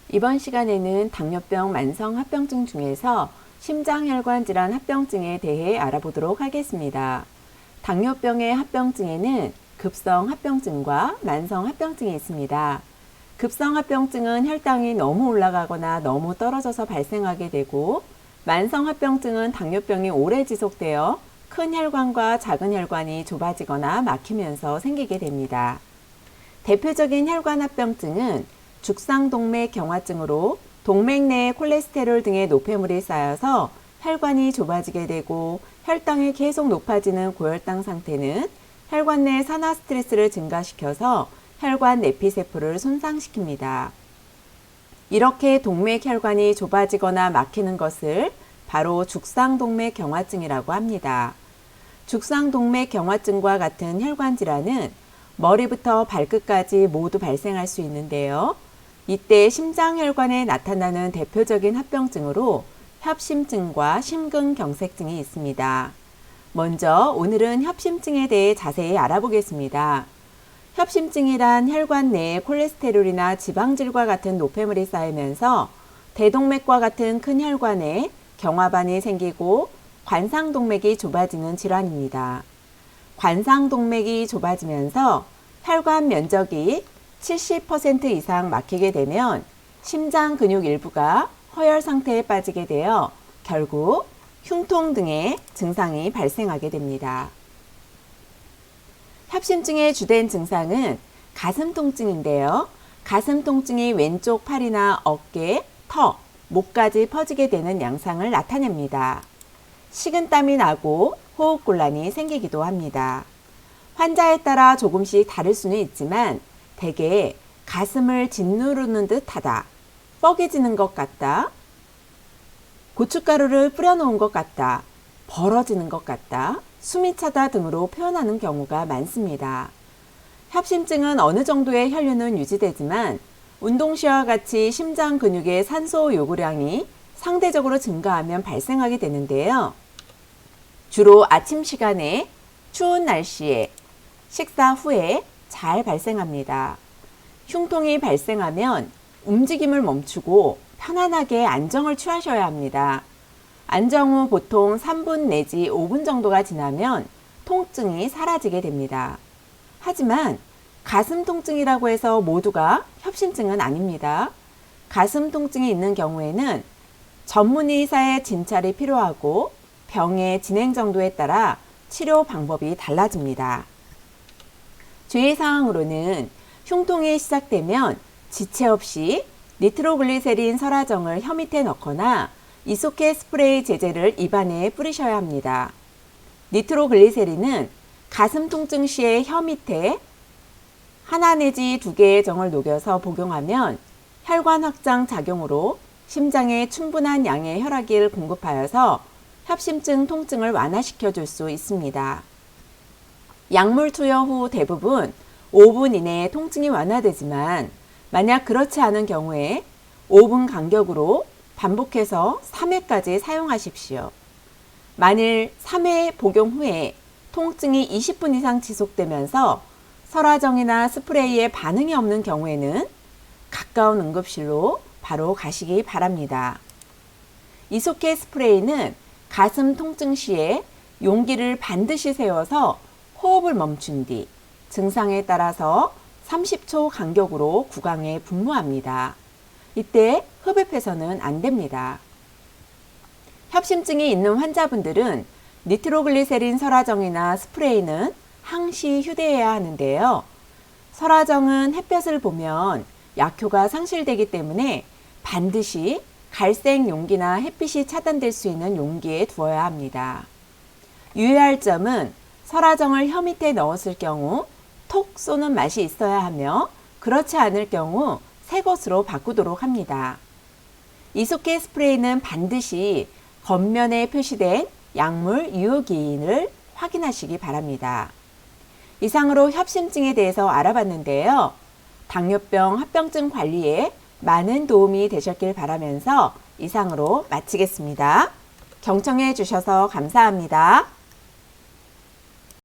이번 시간에는 당뇨병 만성합병증 중에서 심장혈관 질환 합병증에 대해 알아보도록 하겠습니다. 당뇨병의 합병증에는 급성 합병증과 만성 합병증이 있습니다. 급성 합병증은 혈당이 너무 올라가거나 너무 떨어져서 발생하게 되고, 만성 합병증은 당뇨병이 오래 지속되어 큰 혈관과 작은 혈관이 좁아지거나 막히면서 생기게 됩니다. 대표적인 혈관 합병증은 죽상동맥 경화증으로 동맥 내에 콜레스테롤 등의 노폐물이 쌓여서 혈관이 좁아지게 되고, 혈당이 계속 높아지는 고혈당 상태는 혈관 내 산화 스트레스를 증가시켜서 혈관 내피세포를 손상시킵니다. 이렇게 동맥 혈관이 좁아지거나 막히는 것을 바로 죽상동맥 경화증이라고 합니다. 죽상동맥 경화증과 같은 혈관 질환은 머리부터 발끝까지 모두 발생할 수 있는데요. 이때 심장혈관에 나타나는 대표적인 합병증으로 협심증과 심근경색증이 있습니다. 먼저 오늘은 협심증에 대해 자세히 알아보겠습니다. 협심증이란 혈관 내에 콜레스테롤이나 지방질과 같은 노폐물이 쌓이면서 대동맥과 같은 큰 혈관에 경화반이 생기고 관상동맥이 좁아지는 질환입니다. 관상동맥이 좁아지면서 혈관 면적이 70% 이상 막히게 되면 심장 근육 일부가 허열 상태에 빠지게 되어 결국 흉통 등의 증상이 발생하게 됩니다. 협심증의 주된 증상은 가슴 통증인데요. 가슴 통증이 왼쪽 팔이나 어깨, 턱, 목까지 퍼지게 되는 양상을 나타냅니다. 식은땀이 나고 호흡곤란이 생기기도 합니다. 환자에 따라 조금씩 다를 수는 있지만 대개 가슴을 짓누르는 듯 하다, 뻐개지는 것 같다, 고춧가루를 뿌려놓은 것 같다, 벌어지는 것 같다, 숨이 차다 등으로 표현하는 경우가 많습니다. 협심증은 어느 정도의 혈류는 유지되지만 운동 시와 같이 심장 근육의 산소 요구량이 상대적으로 증가하면 발생하게 되는데요. 주로 아침 시간에 추운 날씨에 식사 후에 잘 발생합니다. 흉통이 발생하면 움직임을 멈추고 편안하게 안정을 취하셔야 합니다. 안정 후 보통 3분 내지 5분 정도가 지나면 통증이 사라지게 됩니다. 하지만 가슴 통증이라고 해서 모두가 협심증은 아닙니다. 가슴 통증이 있는 경우에는 전문 의사의 진찰이 필요하고 병의 진행 정도에 따라 치료 방법이 달라집니다. 주의사항으로는 흉통이 시작되면 지체 없이 니트로글리세린 설화정을 혀 밑에 넣거나 이소켓 스프레이 제제를 입안에 뿌리셔야 합니다. 니트로글리세린은 가슴 통증 시에 혀 밑에 하나 내지 2개의 정을 녹여서 복용하면 혈관 확장 작용으로 심장에 충분한 양의 혈액을 공급하여서 협심증 통증을 완화시켜 줄 수 있습니다. 약물 투여 후 대부분 5분 이내에 통증이 완화되지만 만약 그렇지 않은 경우에 5분 간격으로 반복해서 3회까지 사용하십시오. 만일 3회 복용 후에 통증이 20분 이상 지속되면서 설화정이나 스프레이에 반응이 없는 경우에는 가까운 응급실로 바로 가시기 바랍니다. 이소켓 스프레이는 가슴 통증 시에 용기를 반드시 세워서 호흡을 멈춘 뒤 증상에 따라서 30초 간격으로 구강에 분무합니다. 이때 흡입해서는 안 됩니다. 협심증이 있는 환자분들은 니트로글리세린 설화정이나 스프레이는 항시 휴대해야 하는데요. 설화정은 햇볕을 보면 약효가 상실되기 때문에 반드시 갈색 용기나 햇빛이 차단될 수 있는 용기에 두어야 합니다. 유의할 점은 설화정을 혀 밑에 넣었을 경우 톡 쏘는 맛이 있어야 하며 그렇지 않을 경우 새 것으로 바꾸도록 합니다. 이소켓 스프레이는 반드시 겉면에 표시된 약물 유효기인을 확인하시기 바랍니다. 이상으로 협심증에 대해서 알아봤는데요. 당뇨병 합병증 관리에 많은 도움이 되셨길 바라면서 이상으로 마치겠습니다. 경청해 주셔서 감사합니다.